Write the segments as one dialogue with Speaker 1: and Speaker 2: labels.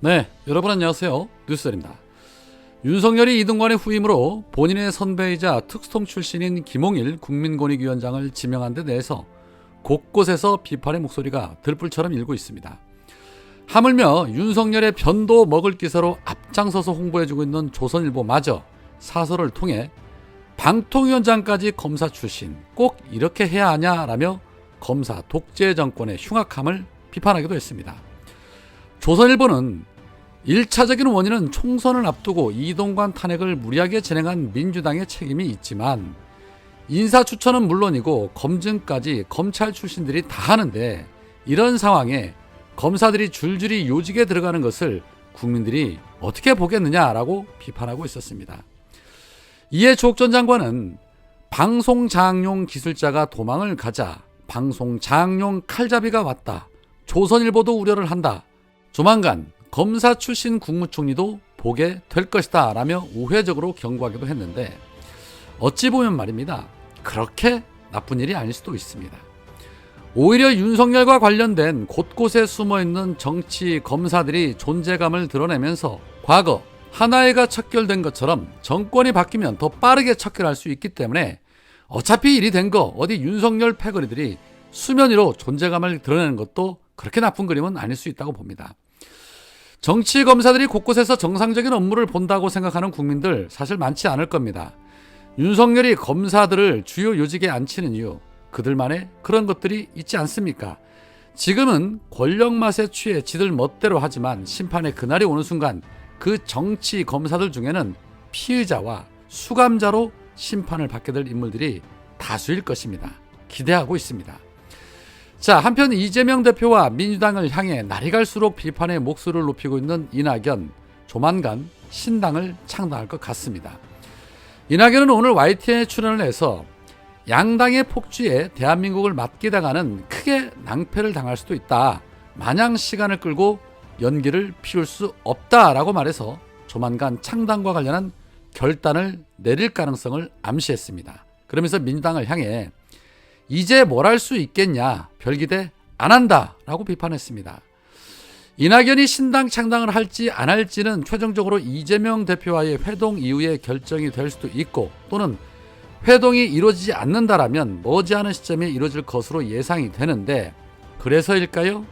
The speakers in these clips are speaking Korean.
Speaker 1: 네, 여러분 안녕하세요. 뉴스입니다. 윤석열이 이동관의 후임으로 본인의 선배이자 특수통 출신인 김홍일 국민권익위원장을 지명한 데 대해서 곳곳에서 비판의 목소리가 들불처럼 일고 있습니다. 하물며 윤석열의 변도 먹을 기세로 앞장서서 홍보해주고 있는 조선일보마저 사설을 통해 방통위원장까지 검사 출신, 꼭 이렇게 해야 하냐라며 검사 독재 정권의 흉악함을 비판하기도 했습니다. 조선일보는 1차적인 원인은 총선을 앞두고 이동관 탄핵을 무리하게 진행한 민주당의 책임이 있지만 인사추천은 물론이고 검증까지 검찰 출신들이 다 하는데 이런 상황에 검사들이 줄줄이 요직에 들어가는 것을 국민들이 어떻게 보겠느냐라고 비판하고 있었습니다. 이에 조국 전 장관은 방송장용 기술자가 도망을 가자 방송장용 칼잡이가 왔다. 조선일보도 우려를 한다. 조만간 검사 출신 국무총리도 보게 될 것이다 라며 우회적으로 경고하기도 했는데 어찌 보면 말입니다. 그렇게 나쁜 일이 아닐 수도 있습니다. 오히려 윤석열과 관련된 곳곳에 숨어있는 정치 검사들이 존재감을 드러내면서 과거 하나회가 척결된 것처럼 정권이 바뀌면 더 빠르게 척결할 수 있기 때문에 어차피 일이 된 거 어디 윤석열 패거리들이 수면 위로 존재감을 드러내는 것도 그렇게 나쁜 그림은 아닐 수 있다고 봅니다. 정치 검사들이 곳곳에서 정상적인 업무를 본다고 생각하는 국민들 사실 많지 않을 겁니다. 윤석열이 검사들을 주요 요직에 앉히는 이유, 그들만의 그런 것들이 있지 않습니까? 지금은 권력 맛에 취해 지들 멋대로 하지만 심판의 그날이 오는 순간 그 정치 검사들 중에는 피의자와 수감자로 심판을 받게 될 인물들이 다수일 것입니다. 기대하고 있습니다. 자, 한편 이재명 대표와 민주당을 향해 날이 갈수록 비판의 목소리를 높이고 있는 이낙연, 조만간 신당을 창당할 것 같습니다. 이낙연은 오늘 YTN에 출연을 해서 양당의 폭주에 대한민국을 맡기다가는 크게 낭패를 당할 수도 있다. 마냥 시간을 끌고 연기를 피울 수 없다라고 말해서 조만간 창당과 관련한 결단을 내릴 가능성을 암시했습니다. 그러면서 민주당을 향해 이제 뭘 할 수 있겠냐, 별기대 안 한다 라고 비판했습니다. 이낙연이 신당 창당을 할지 안 할지는 최종적으로 이재명 대표와의 회동 이후에 결정이 될 수도 있고 또는 회동이 이루어지지 않는다라면 머지않은 시점에 이루어질 것으로 예상이 되는데 그래서일까요?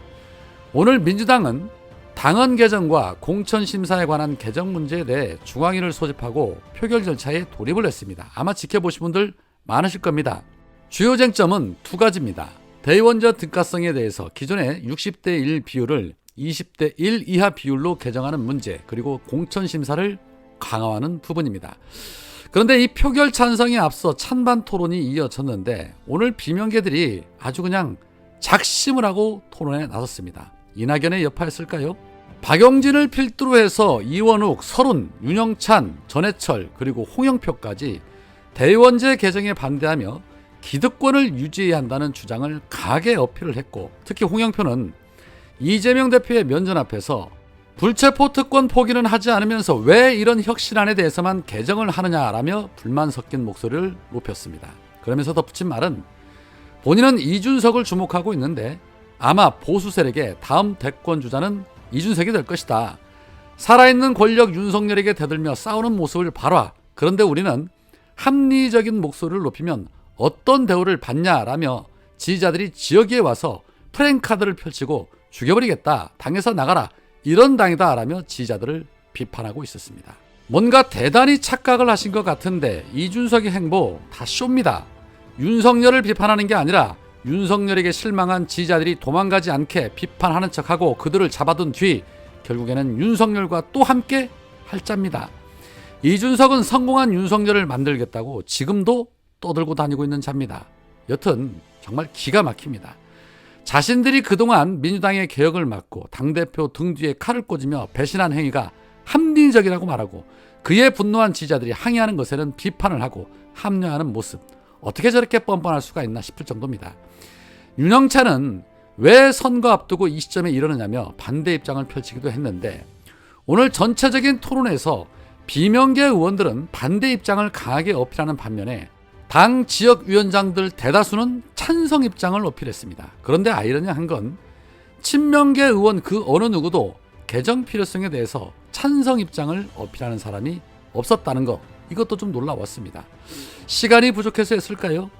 Speaker 1: 오늘 민주당은 당헌 개정과 공천심사에 관한 개정 문제에 대해 중앙위를 소집하고 표결 절차에 돌입을 했습니다. 아마 지켜보신 분들 많으실 겁니다. 주요 쟁점은 두 가지입니다. 대의원제 등가성에 대해서 기존의 60대 1 비율을 20대 1 이하 비율로 개정하는 문제, 그리고 공천심사를 강화하는 부분입니다. 그런데 이 표결 찬성에 앞서 찬반 토론이 이어졌는데 오늘 비명계들이 아주 그냥 작심을 하고 토론에 나섰습니다. 이낙연의 여파였을까요? 박용진을 필두로 해서 이원욱, 설훈, 윤영찬, 전해철 그리고 홍영표까지 대의원제 개정에 반대하며 기득권을 유지해야 한다는 주장을 강하게 어필을 했고 특히 홍영표는 이재명 대표의 면전 앞에서 불체포 특권 포기는 하지 않으면서 왜 이런 혁신안에 대해서만 개정을 하느냐라며 불만 섞인 목소리를 높였습니다. 그러면서 덧붙인 말은 본인은 이준석을 주목하고 있는데 아마 보수 세력의 다음 대권 주자는 이준석이 될 것이다. 살아있는 권력 윤석열에게 대들며 싸우는 모습을 봐라. 그런데 우리는 합리적인 목소리를 높이면 어떤 대우를 받냐라며 지지자들이 지역에 와서 프랭카드를 펼치고 죽여버리겠다. 당에서 나가라. 이런 당이다 라며 지지자들을 비판하고 있었습니다. 뭔가 대단히 착각을 하신 것 같은데 이준석의 행보 다 쇼입니다. 윤석열을 비판하는 게 아니라 윤석열에게 실망한 지지자들이 도망가지 않게 비판하는 척하고 그들을 잡아둔 뒤 결국에는 윤석열과 또 함께 할 짭니다. 이준석은 성공한 윤석열을 만들겠다고 지금도 떠들고 다니고 있는 자입니다. 여튼 정말 기가 막힙니다. 자신들이 그동안 민주당의 개혁을 막고 당대표 등 뒤에 칼을 꽂으며 배신한 행위가 합리적이라고 말하고 그에 분노한 지지자들이 항의하는 것에는 비판을 하고 합류하는 모습, 어떻게 저렇게 뻔뻔할 수가 있나 싶을 정도입니다. 윤영찬은 왜 선거 앞두고 이 시점에 이러느냐며 반대 입장을 펼치기도 했는데 오늘 전체적인 토론에서 비명계 의원들은 반대 입장을 강하게 어필하는 반면에 당 지역위원장들 대다수는 찬성 입장을 어필했습니다. 그런데 아이러니한 건 친명계 의원 그 어느 누구도 개정 필요성에 대해서 찬성 입장을 어필하는 사람이 없었다는 거, 이것도 좀 놀라웠습니다. 시간이 부족해서 했을까요?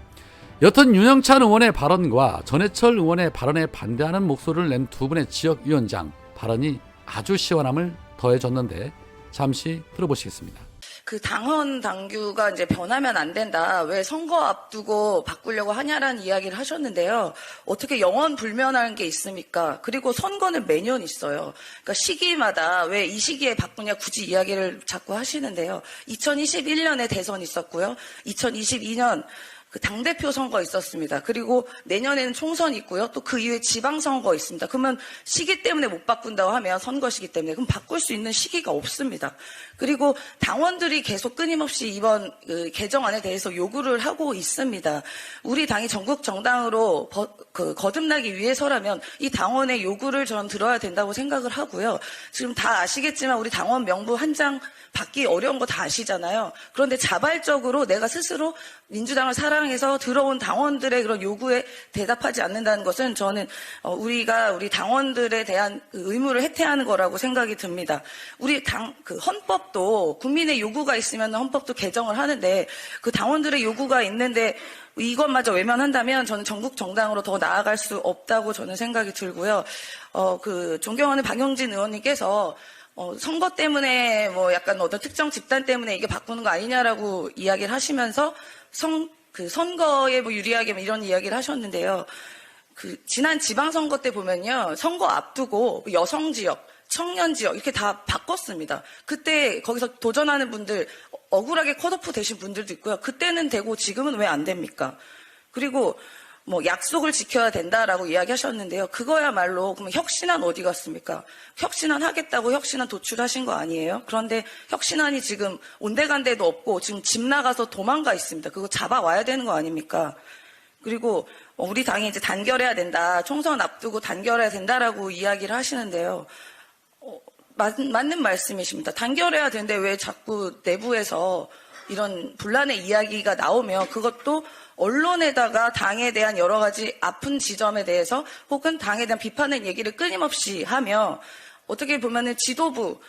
Speaker 1: 여튼 윤영찬 의원의 발언과 전해철 의원의 발언에 반대하는 목소리를 낸 두 분의 지역위원장 발언이 아주 시원함을 더해줬는데 잠시 들어보시겠습니다.
Speaker 2: 그 당헌 당규가 이제 변하면 안 된다. 왜 선거 앞두고 바꾸려고 하냐라는 이야기를 하셨는데요. 어떻게 영원 불면한 게 있습니까? 그리고 선거는 매년 있어요. 그러니까 시기마다 왜 이 시기에 바꾸냐 굳이 이야기를 자꾸 하시는데요. 2021년에 대선이 있었고요. 2022년 그 당대표 선거 있었습니다. 그리고 내년에는 총선이 있고요. 또 그 이후에 지방선거 있습니다. 그러면 시기 때문에 못 바꾼다고 하면 선거 시기 때문에 그럼 바꿀 수 있는 시기가 없습니다. 그리고 당원들이 계속 끊임없이 이번 그 개정안에 대해서 요구를 하고 있습니다. 우리 당이 전국 정당으로 거듭나기 위해서라면 이 당원의 요구를 저는 들어야 된다고 생각을 하고요. 지금 다 아시겠지만 우리 당원 명부 한 장 받기 어려운 거 다 아시잖아요. 그런데 자발적으로 내가 스스로 민주당을 사랑해서 들어온 당원들의 그런 요구에 대답하지 않는다는 것은 저는 우리가 우리 당원들에 대한 의무를 해태하는 거라고 생각이 듭니다. 우리 그 헌법도 국민의 요구가 있으면 헌법도 개정을 하는데 그 당원들의 요구가 있는데 이것마저 외면한다면 저는 전국 정당으로 더 나아갈 수 없다고 저는 생각이 들고요. 그 존경하는 박영진 의원님께서 선거 때문에 뭐 약간 어떤 특정 집단 때문에 이게 바꾸는 거 아니냐라고 이야기를 하시면서 그 선거에 뭐 유리하게 뭐 이런 이야기를 하셨는데요. 그 지난 지방선거 때 보면요. 선거 앞두고 여성 지역, 청년 지역 이렇게 다 바꿨습니다. 그때 거기서 도전하는 분들 억울하게 컷오프 되신 분들도 있고요. 그때는 되고 지금은 왜 안 됩니까? 그리고 뭐 약속을 지켜야 된다라고 이야기하셨는데요. 그거야말로 그러면 혁신안 어디 갔습니까? 혁신안 하겠다고 혁신안 도출하신 거 아니에요? 그런데 혁신안이 지금 온데간데도 없고 지금 집 나가서 도망가 있습니다. 그거 잡아와야 되는 거 아닙니까? 그리고 우리 당이 이제 단결해야 된다. 총선 앞두고 단결해야 된다라고 이야기를 하시는데요. 맞는 말씀이십니다. 단결해야 되는데 왜 자꾸 내부에서 이런 분란의 이야기가 나오면 그것도 언론에다가 당에 대한 여러 가지 아픈 지점에 대해서 혹은 당에 대한 비판의 얘기를 끊임없이 하며 어떻게 보면은 지도부,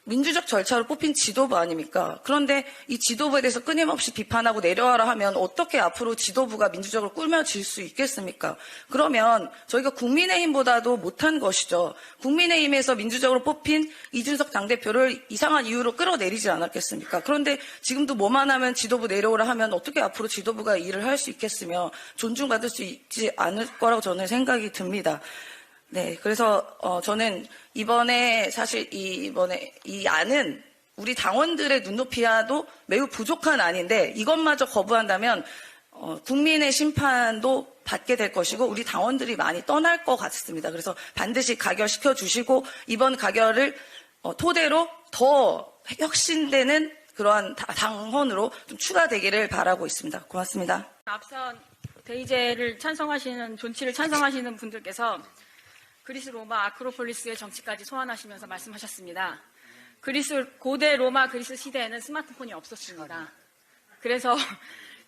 Speaker 2: 민주적 절차로 뽑힌 지도부 아닙니까? 그런데 이 지도부에 대해서 끊임없이 비판하고 내려와라 하면 어떻게 앞으로 지도부가 민주적으로 꾸며질 수 있겠습니까? 그러면 저희가 국민의힘보다도 못한 것이죠. 국민의힘에서 민주적으로 뽑힌 이준석 당대표를 이상한 이유로 끌어내리지 않았겠습니까? 그런데 지금도 뭐만 하면 지도부 내려오라 하면 어떻게 앞으로 지도부가 일을 할 수 있겠으며 존중받을 수 있지 않을 거라고 저는 생각이 듭니다. 네, 그래서 저는 이번에 사실 이번에 이 안은 우리 당원들의 눈높이와도 매우 부족한 안인데 이것마저 거부한다면 국민의 심판도 받게 될 것이고 우리 당원들이 많이 떠날 것 같습니다. 그래서 반드시 가결시켜 주시고 이번 가결을 토대로 더 혁신되는 그러한 당헌으로 좀 추가되기를 바라고 있습니다. 고맙습니다.
Speaker 3: 앞선 대의제를 찬성하시는 존치를 찬성하시는 분들께서 그리스 로마 아크로폴리스의 정치까지 소환하시면서 말씀하셨습니다. 고대 로마 그리스 시대에는 스마트폰이 없었습니다. 그래서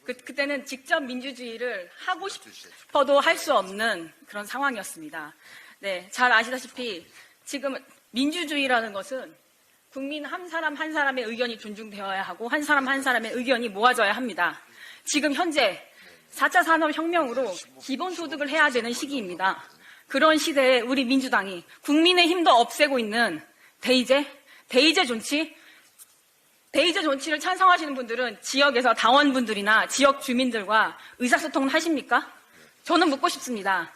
Speaker 3: 그때는 직접 민주주의를 하고 싶어도 할 수 없는 그런 상황이었습니다. 네, 잘 아시다시피 지금 민주주의라는 것은 국민 한 사람 한 사람의 의견이 존중되어야 하고 한 사람 한 사람의 의견이 모아져야 합니다. 지금 현재 4차 산업혁명으로 기본소득을 해야 되는 시기입니다. 그런 시대에 우리 민주당이 국민의힘도 없애고 있는 대의제 존치를 찬성하시는 분들은 지역에서 당원분들이나 지역 주민들과 의사소통을 하십니까? 저는 묻고 싶습니다.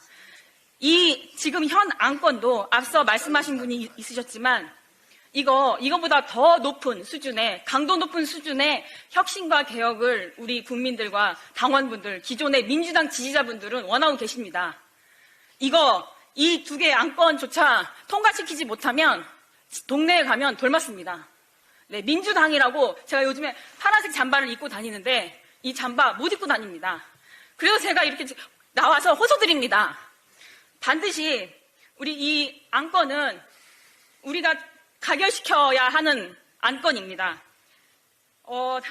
Speaker 3: 지금 현 안건도 앞서 말씀하신 분이 있으셨지만 이거보다 더 높은 수준의, 강도 높은 수준의 혁신과 개혁을 우리 국민들과 당원분들, 기존의 민주당 지지자분들은 원하고 계십니다. 이 두 개의 안건조차 통과시키지 못하면 동네에 가면 돌맞습니다. 네, 민주당이라고 제가 요즘에 파란색 잠바를 입고 다니는데 이 잠바 못 입고 다닙니다. 그래서 제가 이렇게 나와서 호소드립니다. 반드시 우리 이 안건은 우리가 가결시켜야 하는 안건입니다.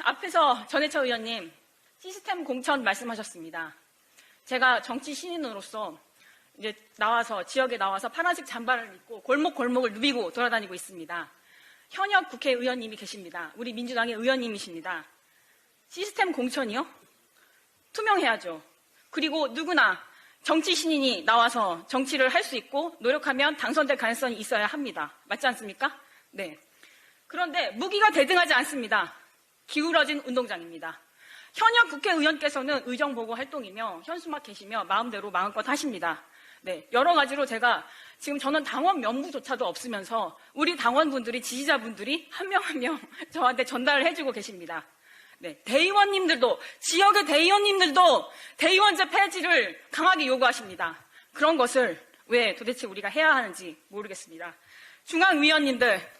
Speaker 3: 앞에서 전해철 의원님 시스템 공천 말씀하셨습니다. 제가 정치 신인으로서 이제 지역에 나와서 파란색 잠바를 입고 골목골목을 누비고 돌아다니고 있습니다. 현역 국회의원님이 계십니다. 우리 민주당의 의원님이십니다. 시스템 공천이요? 투명해야죠. 그리고 누구나 정치 신인이 나와서 정치를 할 수 있고 노력하면 당선될 가능성이 있어야 합니다. 맞지 않습니까? 네. 그런데 무기가 대등하지 않습니다. 기울어진 운동장입니다. 현역 국회의원께서는 의정보고 활동이며 현수막 계시며 마음대로 마음껏 하십니다. 네, 여러 가지로 지금 저는 당원 명부조차도 없으면서 우리 당원분들이, 지지자분들이 한 명 한 명 저한테 전달을 해주고 계십니다. 네, 대의원님들도, 지역의 대의원님들도 대의원제 폐지를 강하게 요구하십니다. 그런 것을 왜 도대체 우리가 해야 하는지 모르겠습니다. 중앙위원님들,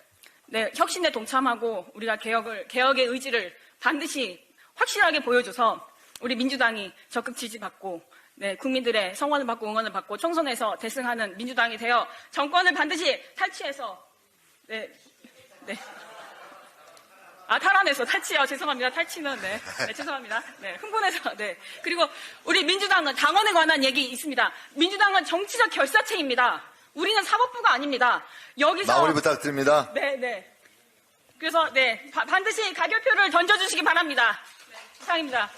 Speaker 3: 네, 혁신에 동참하고 우리가 개혁의 의지를 반드시 확실하게 보여줘서 우리 민주당이 적극 지지받고, 네, 국민들의 성원을 받고 응원을 받고 총선에서 대승하는 민주당이 되어 정권을 반드시 탈취해서, 네. 탈취요. 죄송합니다. 탈취는, 네, 죄송합니다. 네, 흥분해서, 네. 그리고 우리 민주당은 당원에 관한 얘기 있습니다. 민주당은 정치적 결사체입니다. 우리는 사법부가 아닙니다. 여기서.
Speaker 4: 마무리 부탁드립니다.
Speaker 3: 네. 그래서, 네, 반드시 가결표를 던져주시기 바랍니다. 네, 이상입니다.